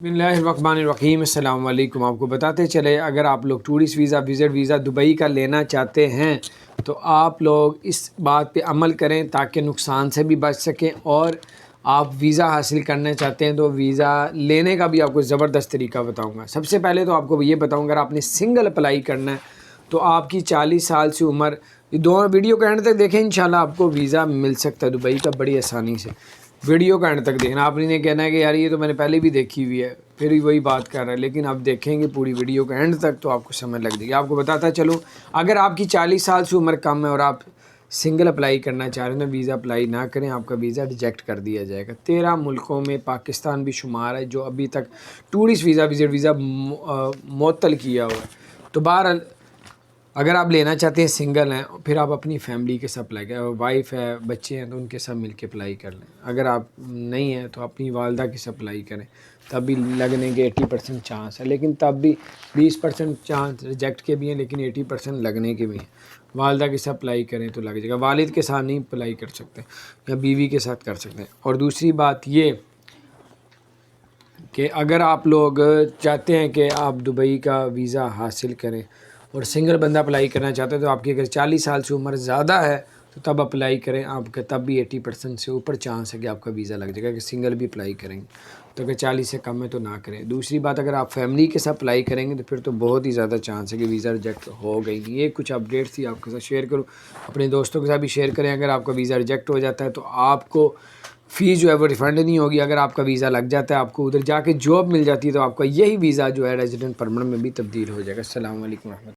بسم اللہ الرحمن الرحیم۔ السلام علیکم۔ آپ کو بتاتے چلے، اگر آپ لوگ tourist visa, visit visa Dubai کا لینا چاہتے ہیں تو آپ لوگ اس بات پہ عمل کریں تاکہ نقصان سے بھی بچ سکیں، اور آپ ویزا حاصل کرنا چاہتے ہیں تو ویزا لینے کا بھی آپ کو زبردست طریقہ بتاؤں گا۔ سب سے پہلے تو آپ کو یہ بتاؤں گا، اگر آپ نے سنگل اپلائی کرنا ہے تو آپ کی 40 سال سے عمر، یہ دونوں ویڈیو کا اینڈ تک دیکھیں، انشاءاللہ آپ کو ویزا مل سکتا ہے دبئی کا بڑی آسانی سے۔ ویڈیو کا اینڈ تک دیکھنا، آپ نے کہنا ہے کہ یار یہ تو میں نے پہلے بھی دیکھی ہوئی ہے، پھر بھی وہی بات کر رہا ہے، لیکن آپ دیکھیں گے پوری ویڈیو کا اینڈ تک تو آپ کو سمجھ لگ جائے گی۔ آپ کو بتاتا چلوں، اگر آپ کی 40 سال سے عمر کم ہے اور آپ سنگل اپلائی کرنا چاہ رہے ہیں تو ویزا اپلائی نہ کریں، آپ کا ویزا ریجیکٹ کر دیا جائے گا۔ 13 ملکوں میں پاکستان بھی شمار ہے جو ابھی تک ٹورسٹ ویزا، وزٹ ویزا معطل کیا ہوا ہے۔ تو بہرحال اگر آپ لینا چاہتے ہیں، سنگل ہیں، پھر آپ اپنی فیملی کے ساتھ اپلائی کریں، وائف ہے، بچے ہیں تو ان کے ساتھ مل کے اپلائی کر لیں۔ اگر آپ نہیں ہیں تو اپنی والدہ کے ساتھ اپلائی کریں، تب بھی لگنے کے 80% چانس ہے، لیکن تب بھی 20% چانس ریجیکٹ کے بھی ہیں، لیکن 80% لگنے کے بھی ہیں۔ والدہ کے ساتھ اپلائی کریں تو لگ جائے گا، والد کے ساتھ نہیں اپلائی کر سکتے، یا بیوی کے ساتھ کر سکتے ہیں۔ اور دوسری بات یہ کہ اگر آپ لوگ چاہتے ہیں کہ آپ دبئی کا ویزا حاصل کریں اور سنگل بندہ اپلائی کرنا چاہتے ہیں تو آپ کی اگر 40 سال سے عمر زیادہ ہے تو تب اپلائی کریں، آپ کا تب بھی 80% سے اوپر چانس ہے کہ آپ کا ویزا لگ جائے گا، کہ سنگل بھی اپلائی کریں گے تو اگر 40 سے کم ہے تو نہ کریں۔ دوسری بات، اگر آپ فیملی کے ساتھ اپلائی کریں گے تو پھر تو بہت ہی زیادہ چانس ہے کہ ویزا ریجیکٹ ہو گئی۔ یہ کچھ اپڈیٹس تھی آپ کے ساتھ شیئر کروں، اپنے دوستوں کے ساتھ بھی شیئر کریں۔ اگر آپ کا ویزا ریجیکٹ ہو جاتا ہے تو آپ کو فیس جو ہے وہ ریفنڈ نہیں ہوگی۔ اگر آپ کا ویزا لگ جاتا ہے، آپ کو ادھر جا کے جاب مل جاتی ہے تو آپ کا یہی ویزا جو ہے ریزیڈنٹ پرمننٹ میں بھی تبدیل ہو جائے گا۔ السلام علیکم ورحمۃ اللہ۔